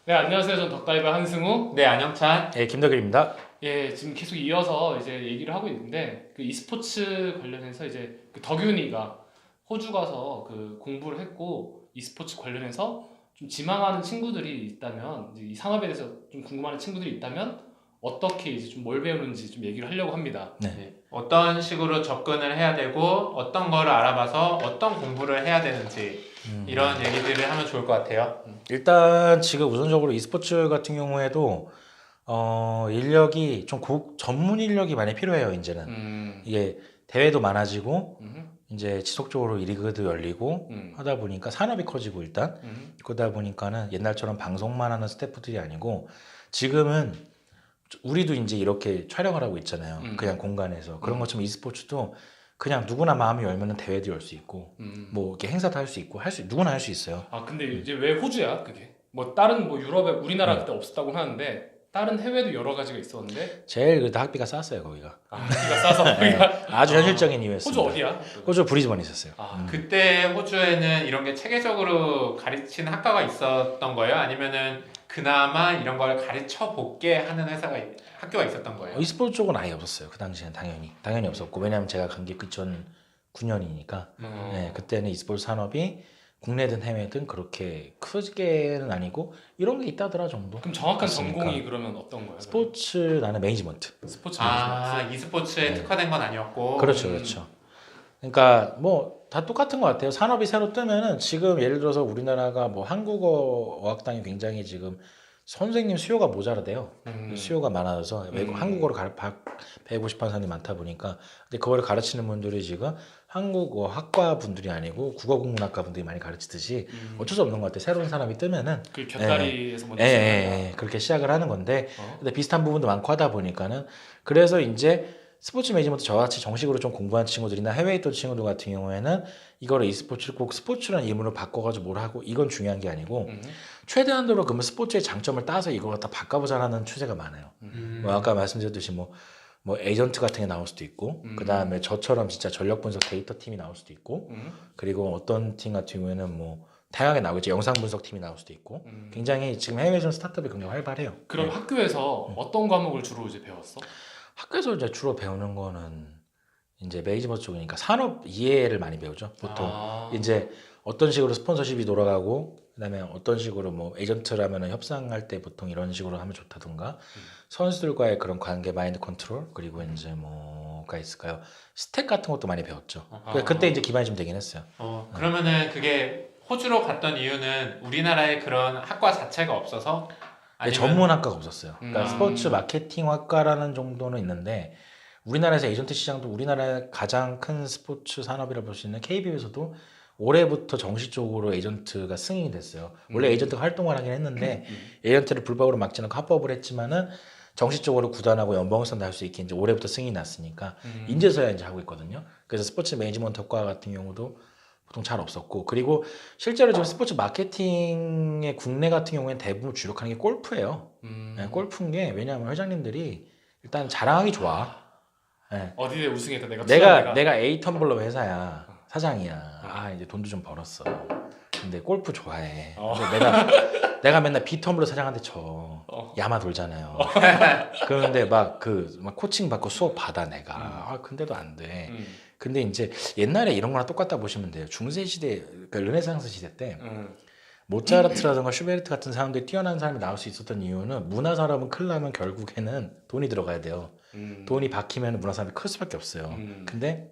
네, 안녕하세요. 전 덕다이버 한승우. 네, 안영찬. 예, 김덕일입니다. 예, 지금 계속 이어서 이제 얘기를 하고 있는데 그 e스포츠 관련해서 이제 그 덕윤이가 호주 가서 그 공부를 했고 e스포츠 관련해서 좀 지망하는 친구들이 있다면 이제 이 산업에 대해서 좀 궁금한 친구들이 있다면 어떻게 이제 좀 뭘 배우는지 좀 얘기를 하려고 합니다. 네. 어떤 식으로 접근을 해야 되고 어떤 거를 알아봐서 어떤 공부를 해야 되는지 이런 얘기들을 하면 좋을 것 같아요. 일단 지금 우선적으로 e스포츠 같은 경우에도 인력이 좀 전문 인력이 많이 필요해요. 이제는 이게 대회도 많아지고 이제 지속적으로 리그도 열리고 하다 보니까 산업이 커지고 일단 그러다 보니까는 옛날처럼 방송만 하는 스태프들이 아니고 지금은 우리도 이제 이렇게 촬영을 하고 있잖아요. 그냥 공간에서 그런 것처럼 e스포츠도 그냥 누구나 마음이 열면은 대회도 열 수 있고 뭐 이렇게 행사도 할 수 있고 누구나 할 수 있어요. 아, 근데 이제 왜 호주야, 그게? 뭐 다른 뭐 유럽에 우리나라 그때 없었다고 하는데 다른 해외도 여러 가지가 있었는데 제일 그래도 학비가 쌌어요 거기가. 아, 학비가 싸서 네, 거기가 아주 현실적인 이유였습니다. 호주 어디야? 호주 브리즈번에 있었어요. 아, 그때 호주에는 이런 게 체계적으로 가르치는 학과가 있었던 거예요? 아니면은 그나마 이런 걸 가르쳐 볼게 하는 학교가 있었던 거예요? e스포츠 쪽은 아예 없었어요. 그 당시엔 당연히 없었고 왜냐면 제가 간 게 2009년이니까 네, 그때는 e스포츠 산업이 국내든 해외든 그렇게 크게는 아니고 이런 게 있다더라 정도. 그럼 정확한 맞습니까? 전공이 그러면 어떤 거예요? 스포츠 나는 매니지먼트. 스포츠 아, 매니지먼트. e스포츠에 네. 특화된 건 아니었고. 그렇죠, 그렇죠. 그러니까 뭐 다 똑같은 것 같아요. 산업이 새로 뜨면은 지금 예를 들어서 우리나라가 뭐 한국어 어학당이 굉장히 지금 선생님 수요가 모자라대요. 수요가 많아서 외국 한국어를 배우고 싶어하는 사람이 많다 보니까 근데 그거를 가르치는 분들이 지금 한국어 학과 분들이 아니고 국어국문학과 분들이 많이 가르치듯이 어쩔 수 없는 것 같아요. 새로운 사람이 뜨면은 그 곁다리에서 먼저 예, 시작한다. 그렇게 시작을 하는 건데 어? 근데 비슷한 부분도 많고 하다 보니까는 그래서 이제 스포츠 매니지먼트 저같이 정식으로 좀 공부한 친구들이나 해외에 있던 친구들 같은 경우에는 이거를 e스포츠를 꼭 스포츠라는 이름으로 바꿔가지고 뭘 하고 이건 중요한 게 아니고 최대한으로 그러면 스포츠의 장점을 따서 이걸 갖다 바꿔보자라는 추세가 많아요. 뭐 아까 말씀드렸듯이 뭐 에이전트 같은 게 나올 수도 있고 그 다음에 저처럼 진짜 전력 분석 데이터 팀이 나올 수도 있고 그리고 어떤 팀 같은 경우에는 뭐 다양하게 나오겠죠. 영상 분석 팀이 나올 수도 있고 굉장히 지금 해외에서 스타트업이 굉장히 활발해요. 그럼 네. 학교에서 어떤 과목을 주로 이제 배웠어? 학교에서 이제 주로 배우는 거는 이제 매니지먼트 쪽이니까 산업 이해를 많이 배우죠. 보통 아, 이제 어떤 식으로 스폰서십이 돌아가고 그다음에 어떤 식으로 뭐 에이전트라면 협상할 때 보통 이런 식으로 하면 좋다던가 선수들과의 그런 관계 마인드 컨트롤 그리고 이제 뭐가 있을까요? 스택 같은 것도 많이 배웠죠. 그때 이제 기반이 좀 되긴 했어요. 그러면은 그게 호주로 갔던 이유는 우리나라에 그런 학과 자체가 없어서 근데 아니면 전문학과가 없었어요. 그러니까 음. 스포츠 마케팅학과라는 정도는 있는데 우리나라에서 에이전트 시장도 우리나라의 가장 큰 스포츠 산업이라고 볼 수 있는 KBO에서도 올해부터 정식적으로 에이전트가 승인이 됐어요. 원래 에이전트가 활동을 하긴 했는데 에이전트를 불법으로 막지는 않고 합법을 했지만은 정식적으로 구단하고 연봉선도 할 수 있게 이제 올해부터 승인이 났으니까 인제서야 이제 하고 있거든요. 그래서 스포츠 매니지먼트과 같은 경우도 보통 잘 없었고 그리고 실제로 지금 스포츠 마케팅의 국내 같은 경우에는 대부분 주력하는 게 골프예요. 네, 골프인 게 왜냐하면 회장님들이 일단 자랑하기 좋아. 네. 어디에 우승했다 내가 내가 A 텀블러 회사야 사장이야. 아 이제 돈도 좀 벌었어. 근데 골프 좋아해. 근데 내가 맨날 B 텀블러 사장한테 져. 야마 돌잖아요. 그런데 막 코칭 받고 수업 받아 내가. 아 근데도 안 돼. 근데 이제 옛날에 이런 거랑 똑같다 보시면 돼요. 중세 시대, 그러니까 르네상스 시대 때 모차르트라든가 슈베르트 같은 사람들이 뛰어난 사람이 나올 수 있었던 이유는 문화 산업은 크려면 결국에는 돈이 들어가야 돼요. 돈이 박히면 문화 산업이 클 수밖에 없어요. 근데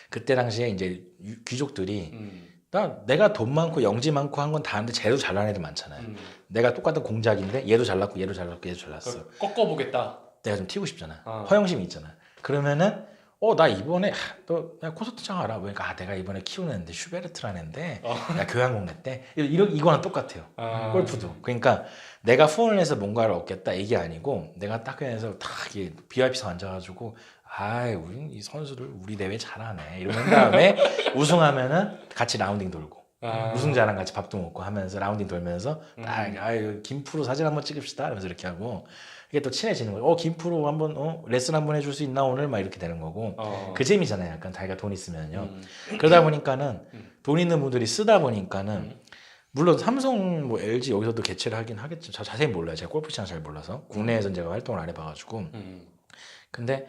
그때 당시에 이제 귀족들이 내가 돈 많고 영지 많고 한 건 다 하는데 쟤도 잘난 애들 많잖아요. 내가 똑같은 공작인데 얘도 잘났고 얘도 잘났고 얘도 잘났어. 꺾어보겠다. 내가 좀 튀고 싶잖아. 아. 허영심이 있잖아. 그러면은 나 이번에 너 콘서트장 알아? 그러니까 내가 이번에 키우는 애인데 슈베르트라는 애인데 나 교향곡 냈대. 이거랑 똑같아요. 골프도. 그러니까 내가 후원을 해서 뭔가를 얻겠다 이게 아니고 내가 딱 그래서 딱 이게 BIP석 앉아가지고 우리 이 선수들 우리 대회 잘하네 이러는 다음에 우승하면은 같이 라운딩 돌고 우승자랑 같이 밥도 먹고 하면서 라운딩 돌면서 딱 김프로 사진 한번 찍읍시다 하면서 이렇게 하고 이게 또 친해지는 거예요. 김프로 한번 레슨 한번 해줄 수 있나 오늘 막 이렇게 되는 거고 그 재미잖아요. 약간 자기가 돈 있으면요. 그러다 보니까는 돈 있는 분들이 쓰다 보니까는 물론 삼성, 뭐 LG 여기서도 개최를 하긴 하겠죠. 저 자세히 몰라요. 제가 골프 시장 잘 몰라서 국내에서는 제가 활동을 안 해봐가지고. 근데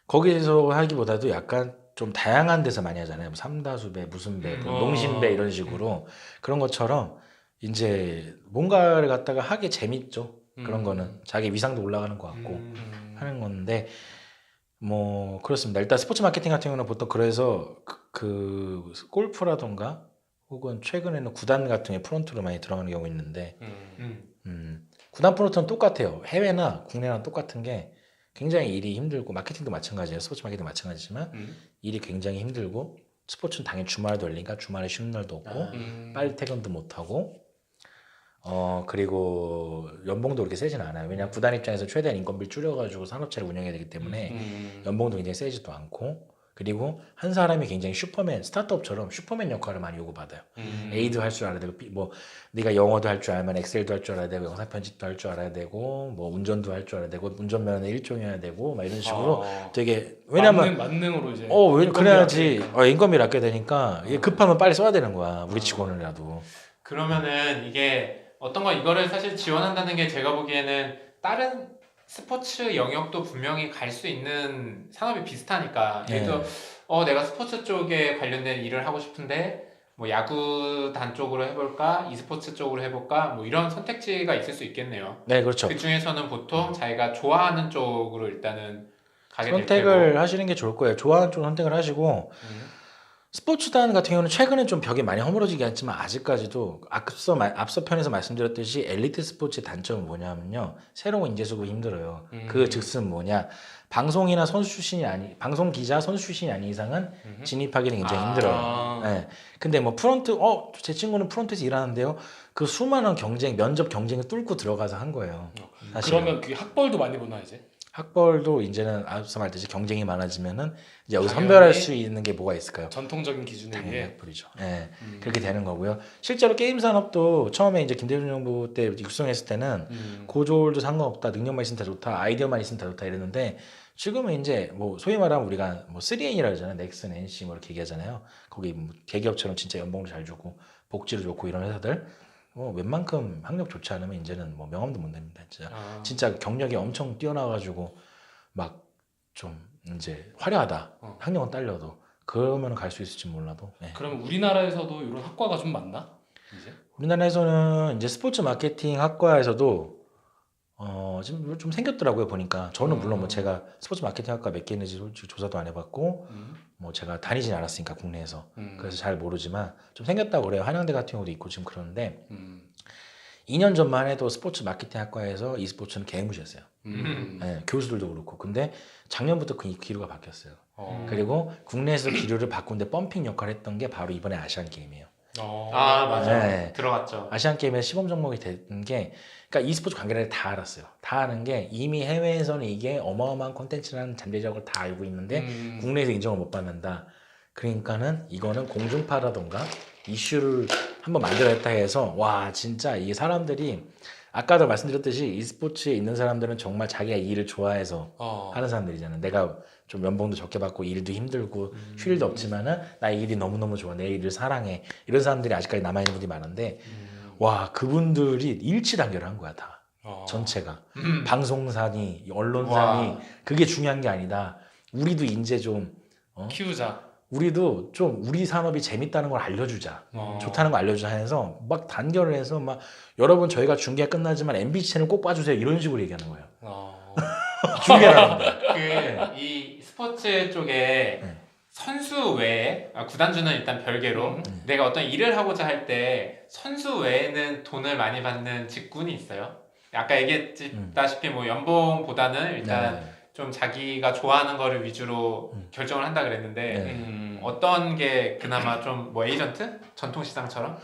거기서 하기보다도 약간 좀 다양한 데서 많이 하잖아요. 뭐 삼다수배, 무슨 배, 뭐 농심배 이런 식으로 그런 것처럼 이제 뭔가를 갖다가 하기 재밌죠. 그런 거는 자기 위상도 올라가는 것 같고 하는 건데 뭐 그렇습니다. 일단 스포츠 마케팅 같은 경우는 보통 그래서 그 골프라던가 혹은 최근에는 구단 같은 게 프론트로 많이 들어가는 경우 있는데 구단 프론트는 똑같아요. 해외나 국내랑 똑같은 게 굉장히 일이 힘들고 마케팅도 마찬가지예요. 스포츠 마케팅도 마찬가지지만 일이 굉장히 힘들고 스포츠는 당연히 주말도 열리니까 주말에 쉬는 날도 없고 빨리 퇴근도 못하고 그리고 연봉도 그렇게 세진 않아요. 왜냐하면 구단 입장에서 최대한 인건비를 줄여가지고 산업체를 운영해야 되기 때문에 연봉도 굉장히 세지도 않고 그리고 한 사람이 굉장히 슈퍼맨, 스타트업처럼 슈퍼맨 역할을 많이 요구받아요. A도 할 줄 알아야 되고 뭐 네가 영어도 할 줄 알면 엑셀도 할 줄 알아야 되고 영상 편집도 할 줄 알아야 되고 뭐 운전도 할 줄 알아야 되고 운전면허 1종해야 되고 막 이런 식으로 되게 왜냐면 만능으로 이제 그래야지 인건비를 아껴야 되니까 이게 급하면 빨리 써야 되는 거야. 우리 직원이라도. 그러면은 이게 어떤 거 이거를 사실 지원한다는 게 제가 보기에는 다른 스포츠 영역도 분명히 갈 수 있는 산업이 비슷하니까 예를 들어 내가 스포츠 쪽에 관련된 일을 하고 싶은데 뭐 야구단 쪽으로 해볼까 e스포츠 쪽으로 해볼까 뭐 이런 선택지가 있을 수 있겠네요. 네, 그렇죠. 그 중에서는 보통 자기가 좋아하는 쪽으로 일단은 가게 될 선택을 테고. 하시는 게 좋을 거예요. 좋아하는 쪽 선택을 하시고 스포츠단 같은 경우는 최근에 좀 벽이 많이 허물어지긴 했지만 아직까지도 앞서 편에서 말씀드렸듯이 엘리트 스포츠의 단점은 뭐냐면요. 새로운 인재 수급이 힘들어요. 그 즉슨 뭐냐. 방송이나 선수 출신이 방송 기자 선수 출신이 아닌 이상은 진입하기는 굉장히 힘들어요. 네. 근데 뭐 프론트 제 친구는 프론트에서 일하는데요. 그 수많은 면접 경쟁을 뚫고 들어가서 한 거예요. 사실은. 그러면 그 학벌도 많이 보나 이제? 학벌도 이제는 앞서 말했듯이 경쟁이 많아지면은 이제 여기서 선별할 수 있는 게 뭐가 있을까요? 전통적인 기준에 당연히 의해 학벌이죠. 네, 그렇게 되는 거고요. 실제로 게임 산업도 처음에 이제 김대중 정부 때 육성했을 때는 고졸도 상관없다, 능력만 있으면 다 좋다, 아이디어만 있으면 다 좋다 이랬는데 지금은 이제 뭐 소위 말하면 우리가 뭐 3N이라 그러잖아요. 넥슨, NC 뭐 이렇게 얘기하잖아요. 거기 뭐 대기업처럼 진짜 연봉도 잘 주고 복지도 좋고 이런 회사들 웬만큼 학력 좋지 않으면 이제는 뭐 명함도 못 냅니다. 진짜 경력이 엄청 뛰어나가지고 막 좀 이제 화려하다. 학력은 딸려도 그러면 갈 수 있을지 몰라도. 네. 그럼 우리나라에서도 이런 학과가 좀 많나? 이제? 우리나라에서는 이제 스포츠 마케팅 학과에서도 지금 좀 생겼더라고요 보니까. 저는 물론 뭐 제가 스포츠 마케팅 학과 몇 개 있는지 솔직히 조사도 안 해봤고 뭐 제가 다니진 않았으니까 국내에서 그래서 잘 모르지만 좀 생겼다고 그래요. 한양대 같은 경우도 있고 지금 그러는데 2년 전만 해도 스포츠 마케팅 학과에서 e스포츠는 개무시했어요. 네, 교수들도 그렇고. 근데 작년부터 그 기류가 바뀌었어요. 그리고 국내에서 기류를 바꾼데 펌핑 역할을 했던 게 바로 이번에 아시안 게임이에요. 아 맞아. 네. 들어갔죠. 아시안 게임에서 시범 종목이 된 게 그러니까 e스포츠 관계자들이 다 알았어요. 다 아는 게 이미 해외에서는 이게 어마어마한 콘텐츠라는 잠재력을 다 알고 있는데 국내에서 인정을 못 받는다. 그러니까는 이거는 공중파라던가 이슈를 한번 만들어냈다 해서 와 진짜 이게 사람들이 아까도 말씀드렸듯이 e스포츠에 있는 사람들은 정말 자기가 이 일을 좋아해서 하는 사람들이잖아요. 내가 좀 연봉도 적게 받고 일도 힘들고 쉴 일도 없지만은 나 이 일이 너무너무 좋아. 내 일을 사랑해. 이런 사람들이 아직까지 남아있는 분들이 많은데 와 그분들이 일치단결을 한 거야 다. 전체가. 방송사니 언론사니 그게 중요한 게 아니다. 우리도 이제 좀 키우자. 우리도 좀 우리 산업이 재밌다는 걸 알려주자. 좋다는 걸 알려주자 해서 막 단결을 해서 막 여러분 저희가 중계가 끝나지만 MBC 채널 꼭 봐주세요. 이런 식으로 얘기하는 거예요. 중계라는 거예요. 이 스포츠 쪽에 선수 외에 구단주는 일단 별개로 내가 어떤 일을 하고자 할 때 선수 외에는 돈을 많이 받는 직군이 있어요. 아까 얘기했다시피 뭐 연봉보다는 일단 좀 자기가 좋아하는 거를 위주로 결정을 한다 그랬는데 어떤 게 그나마 좀 뭐 에이전트? 전통시장처럼?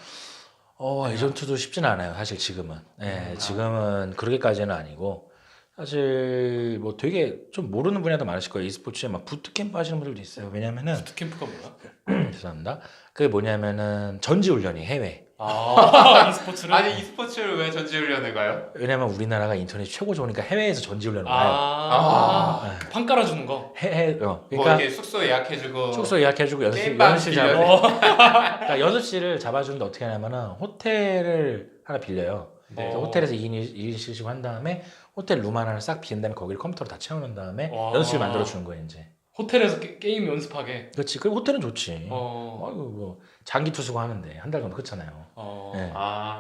에이전트도 쉽진 않아요. 사실 지금은. 네, 지금은 그렇게까지는 아니고 사실 뭐 되게 좀 모르는 분야도 많으실 거예요. e스포츠에 막 부트캠프 하시는 분들도 있어요. 왜냐면은 부트캠프가 뭐야? 죄송합니다. 그게 뭐냐면은 전지훈련이 해외. e스포츠를? 아니 e스포츠를 왜 전지훈련을 가요? 왜냐면 우리나라가 인터넷이 최고 좋으니까 해외에서 전지훈련을 가요. 판 깔아주는 거. 뭐 그러니까 이게 숙소 예약해주고 숙소 예약해주고 게임방 6시 빌려줘. 그러니까 6시를 잡아주는데 어떻게 하냐면은 호텔을 하나 빌려요. 그래서 호텔에서 2인 씩한 다음에 호텔 룸 하나를 싹 비운 다음에 거기를 컴퓨터로 다 채워놓은 다음에 와. 6시를 만들어주는 거예요 이제. 호텔에서 게임 연습하게. 그렇지. 그리고 호텔은 좋지. 어. 아이고 뭐 장기 투수고 하는데 한 달 정도 그렇잖아요. 네.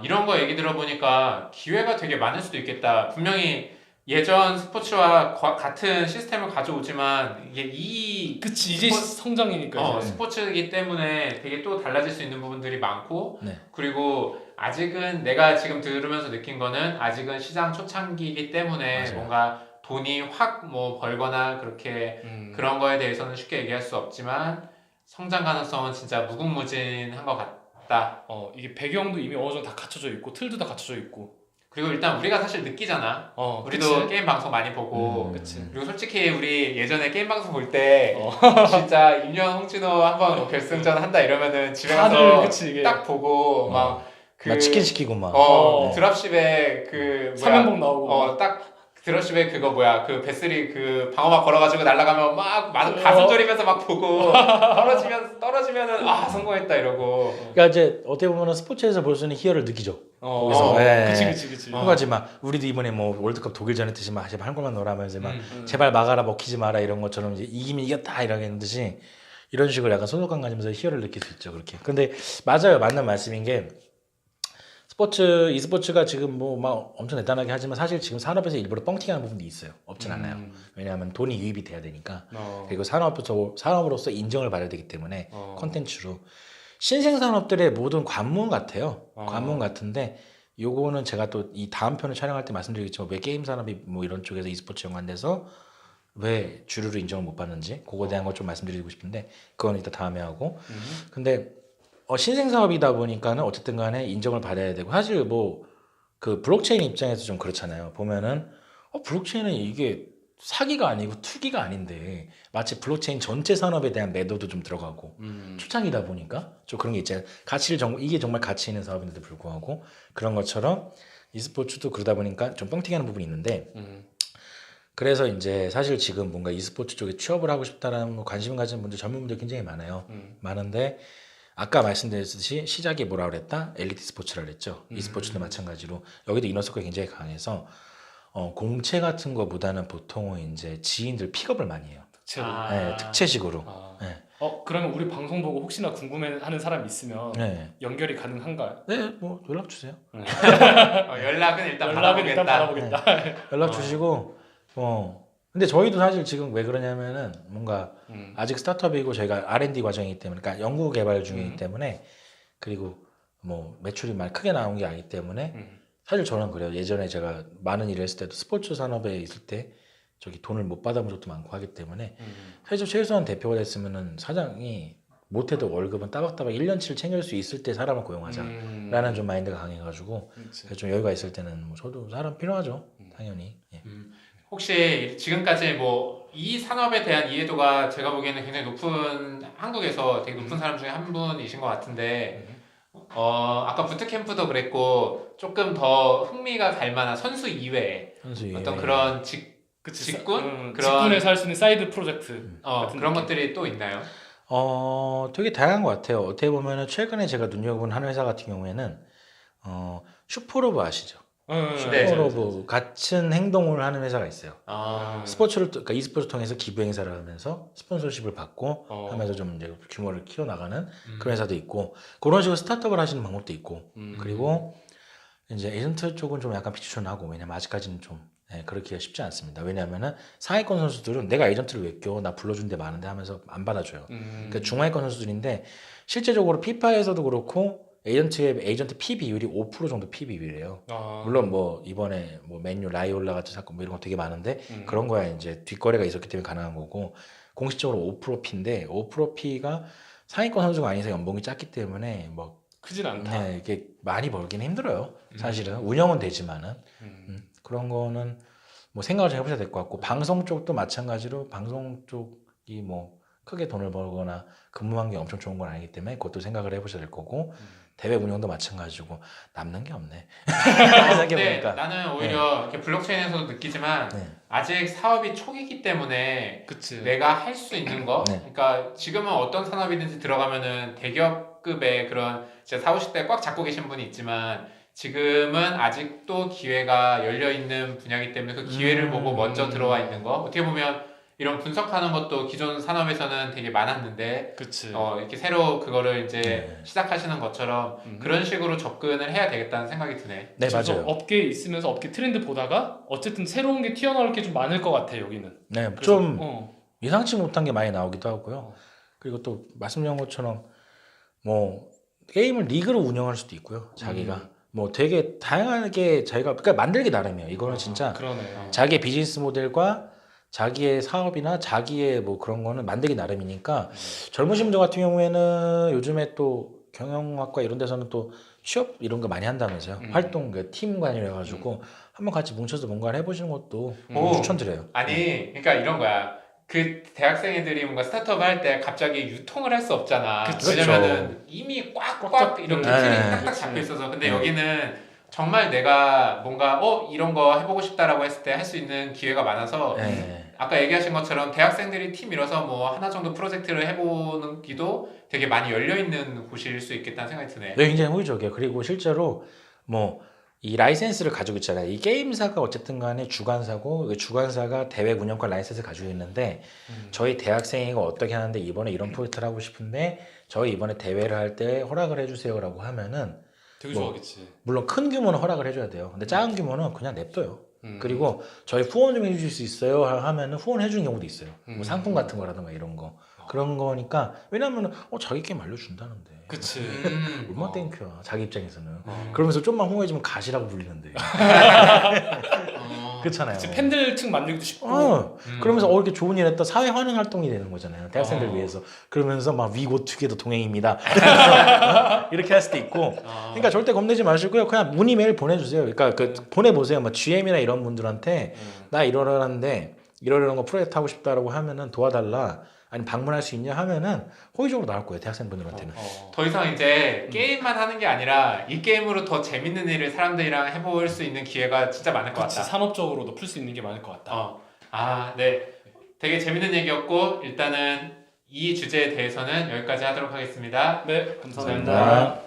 이런 거 얘기 들어보니까 기회가 되게 많을 수도 있겠다. 분명히 예전 스포츠와 같은 시스템을 가져오지만 이게 그치 이제 성장이니까. 이제. 스포츠이기 때문에 되게 또 달라질 수 있는 부분들이 많고 네. 그리고 아직은 내가 지금 들으면서 느낀 거는 아직은 시장 초창기이기 때문에 맞아요. 뭔가 돈이 확 뭐 벌거나 그렇게 그런 거에 대해서는 쉽게 얘기할 수 없지만 성장 가능성은 진짜 무궁무진한 것 같다. 이게 배경도 이미 어느 정도 다 갖춰져 있고 틀도 다 갖춰져 있고. 그리고 일단 우리가 사실 느끼잖아. 우리도 그치? 게임 방송 많이 보고 그치. 그리고 솔직히 우리 예전에 게임 방송 볼 때 진짜 임현 홍진호 한번 뭐 결승전 한다 이러면은 집에 다들 가서 그치 이게 딱 보고 막 막 치킨 시키고 막. 드랍십에 그 뭐야 삼연봉 나오고. 딱 드랍십에 그거 뭐야 그 배슬이 그 방어막 걸어가지고 날아가면 막 가슴 졸이면서 막 보고 떨어지면은 성공했다 이러고. 그러니까 이제 어떻게 보면 스포츠에서 볼 수 있는 희열을 느끼죠. 거기서. 네. 그치. 그거지 막 우리도 이번에 뭐 월드컵 독일전 했듯이 막 제발 한 골만 넣으라면서 막 제발 막아라 먹히지 마라 이런 것처럼 이제 이기면 이겼다 이러는 듯이 이런 식으로 약간 소속감 가지면서 희열을 느낄 수 있죠 그렇게. 근데 맞아요 맞는 말씀인 게 e스포츠가 지금 뭐 막 엄청 대단하게 하지만 사실 지금 산업에서 일부러 뻥튀기하는 부분도 있어요. 없진 않아요. 왜냐하면 돈이 유입이 돼야 되니까. 그리고 산업으로서 인정을 받아야 되기 때문에 콘텐츠로 신생산업들의 모든 관문 같아요. 관문 같은데 요거는 제가 또 이 다음 편을 촬영할 때 말씀드리겠지만 왜 게임 산업이 뭐 이런 쪽에서 e스포츠 연관돼서 왜 주류로 인정을 못 받는지 그거에 대한 걸 좀 말씀드리고 싶은데 그건 이따 다음에 하고. 근데 신생사업이다 보니까는 어쨌든 간에 인정을 받아야 되고 사실 뭐 그 블록체인 입장에서 좀 그렇잖아요. 보면은 블록체인은 이게 사기가 아니고 투기가 아닌데 마치 블록체인 전체 산업에 대한 매도도 좀 들어가고 초창이다 보니까 좀 그런 게 있잖아요. 이게 정말 가치 있는 사업인데도 불구하고 그런 것처럼 e스포츠도 그러다 보니까 좀 뻥튀기하는 부분이 있는데 그래서 이제 사실 지금 뭔가 e스포츠 쪽에 취업을 하고 싶다라는 관심 가진 분들 전문분들 굉장히 많아요. 많은데 아까 말씀드렸듯이 시작이 뭐라 그랬다? 엘리트 스포츠라 그랬죠. e스포츠도 마찬가지로 여기도 이너서클이 굉장히 강해서 공채 같은 거보다는 보통은 이제 지인들 픽업을 많이 해요. 특채로. 네, 특채식으로. 네. 그러면 우리 방송 보고 혹시나 궁금해하는 사람 있으면 네. 연결이 가능한가요? 네, 뭐 연락 주세요. 연락은 일단 받아보겠다. 연락 주시고 근데 저희도 사실 지금 왜 그러냐면은 뭔가 아직 스타트업이고 저희가 R&D 과정이기 때문에 그러니까 연구 개발 중이기 때문에 그리고 뭐 매출이 많이 크게 나온 게 아니기 때문에 사실 저는 그래요. 예전에 제가 많은 일을 했을 때도 스포츠 산업에 있을 때 저기 돈을 못 받아본 적도 많고 하기 때문에 사실 최소한 대표가 됐으면은 사장이 못해도 월급은 따박따박 1년치를 챙길 수 있을 때 사람을 고용하자라는 좀 마인드가 강해가지고 그래서 좀 여유가 있을 때는 뭐 저도 사람 필요하죠. 당연히. 예. 혹시 지금까지 뭐 이 산업에 대한 이해도가 제가 보기에는 굉장히 높은 한국에서 되게 높은 사람 중에 한 분이신 것 같은데 아까 부트캠프도 그랬고 조금 더 흥미가 갈 만한 선수 이외에 어떤 그런 직군? 직군에서 할 수 있는 사이드 프로젝트 같은 그런 느낌? 것들이 또 있나요? 되게 다양한 것 같아요. 어떻게 보면은 최근에 제가 눈여겨본 한 회사 같은 경우에는 슈퍼로브 아시죠? 슈퍼로브 같은 행동을 하는 회사가 있어요. 그러니까 e스포츠 통해서 기부 행사를 하면서 스폰서십을 받고 하면서 좀 이제 규모를 키워나가는 그런 회사도 있고 그런 식으로 스타트업을 하시는 방법도 있고 그리고 이제 에이전트 쪽은 좀 약간 비추천하고 왜냐면 아직까지는 좀 그렇기가 쉽지 않습니다. 왜냐하면은 상위권 선수들은 내가 에이전트를 왜 껴? 나 불러준 데 많은데 하면서 안 받아줘요. 그러니까 중하위권 선수들인데 실제적으로 피파에서도 그렇고 에이전트 피 비율이 5% 정도 피 비율이에요. 물론 뭐 이번에 뭐 맨유 라이올라 같은 사건 뭐 이런 거 되게 많은데 그런 거야 이제 뒷거래가 있었기 때문에 가능한 거고 공식적으로 5% 피인데 5% 피가 상위권 선수가 아닌 이상 연봉이 작기 때문에 뭐 크진 않다. 이게 많이 벌기는 힘들어요. 사실은 운영은 되지만은 그런 거는 뭐 생각을 좀 해보셔야 될 것 같고 방송 쪽도 마찬가지로 방송 쪽이 뭐 크게 돈을 벌거나 근무 환경이 엄청 좋은 건 아니기 때문에 그것도 생각을 해보셔야 될 거고 대회 운영도 마찬가지고 남는 게 없네. 근데 생각해보니까. 나는 오히려 이렇게 블록체인에서도 느끼지만 네. 아직 사업이 초기이기 때문에 그치. 내가 할 수 있는 거, 네. 그러니까 지금은 어떤 산업이든지 들어가면은 대기업급의 그런 진짜 4, 50대 꽉 잡고 계신 분이 있지만 지금은 아직도 기회가 열려 있는 분야이기 때문에 그 기회를 보고 먼저 들어와 있는 거, 어떻게 보면 이런 분석하는 것도 기존 산업에서는 되게 많았는데 그치. 이렇게 새로 그거를 이제 네. 시작하시는 것처럼 그런 식으로 접근을 해야 되겠다는 생각이 드네. 네, 그래서 맞아요. 업계에 있으면서 업계 트렌드 보다가 어쨌든 새로운 게 튀어나올 게 좀 많을 것 같아 여기는. 네, 그래서, 좀 어. 예상치 못한 게 많이 나오기도 하고요. 어. 그리고 또 말씀드린 것처럼 뭐 게임을 리그로 운영할 수도 있고요. 자기가 뭐 되게 다양하게 자기가 그러니까 만들기 나름이에요. 이거는 진짜 그러네. 자기의 비즈니스 모델과 자기의 사업이나 자기의 뭐 그런 거는 만들기 나름이니까 젊으신 분들 같은 경우에는 요즘에 또 경영학과 이런 데서는 또 취업 이런 거 많이 한다면서요. 활동 그 팀관이라 가지고 한번 같이 뭉쳐서 뭔가를 해보시는 것도 오. 추천드려요. 아니, 그러니까 이런 거야. 그 대학생 애들이 뭔가 스타트업 할 때 갑자기 유통을 할 수 없잖아. 그쵸. 왜냐면은 이미 꽉꽉 꽉 이렇게 네. 틀이 딱딱 그치. 잡혀 있어서. 근데 네. 여기는 정말 내가 뭔가 이런 거 해보고 싶다라고 했을 때 할 수 있는 기회가 많아서 네. 아까 얘기하신 것처럼 대학생들이 팀 이뤄서 뭐 하나 정도 프로젝트를 해보는 기도 되게 많이 열려있는 곳일 수 있겠다는 생각이 드네. 네, 굉장히 호의적이에요. 그리고 실제로 뭐 이 라이센스를 가지고 있잖아요. 이 게임사가 어쨌든 간에 주관사고 그 주관사가 대회 운영권 라이센스를 가지고 있는데 저희 대학생이가 어떻게 하는데 이번에 이런 프로젝트를 하고 싶은데 저희 이번에 대회를 할 때 허락을 해주세요라고 하면은 되게 뭐, 좋아하겠지. 물론 큰 규모는 허락을 해줘야 돼요. 근데 작은 규모는 그냥 냅둬요. 음. 그리고 저희 후원 좀 해주실 수 있어요 하면은 후원해 주는 경우도 있어요. 음. 뭐 상품 같은 거라든가 이런 거 그런 거니까 왜냐면은 자기 게임 알려준다는데 그치. 얼마나 땡큐야 자기 입장에서는. 어. 그러면서 좀만 홍해주면 가시라고 불리는데 그렇잖아요. 그치. 팬들 측 만들기도 쉽고. 그러면서 이렇게 좋은 일 했다 사회 환원 활동이 되는 거잖아요. 대학생들 위해서. 그러면서 막 위고 투게더 동행입니다. 이렇게 할 수도 있고. 그러니까 절대 겁내지 마시고요. 그냥 문의 메일 보내주세요. 그러니까 그 보내보세요. 뭐 GM이나 이런 분들한테 나 이러려는데 이러려는 거 프로젝트 하고 싶다라고 하면은 도와달라. 아니 방문할 수 있냐 하면은 호의적으로 나올 거예요. 대학생분들한테는. 더 이상 이제 게임만 하는 게 아니라 이 게임으로 더 재밌는 일을 사람들이랑 해볼 수 있는 기회가 진짜 많을 것 그치. 같다. 산업적으로도 풀 수 있는 게 많을 것 같다. 네. 되게 재밌는 얘기였고 일단은 이 주제에 대해서는 여기까지 하도록 하겠습니다. 네, 감사합니다. 감사합니다.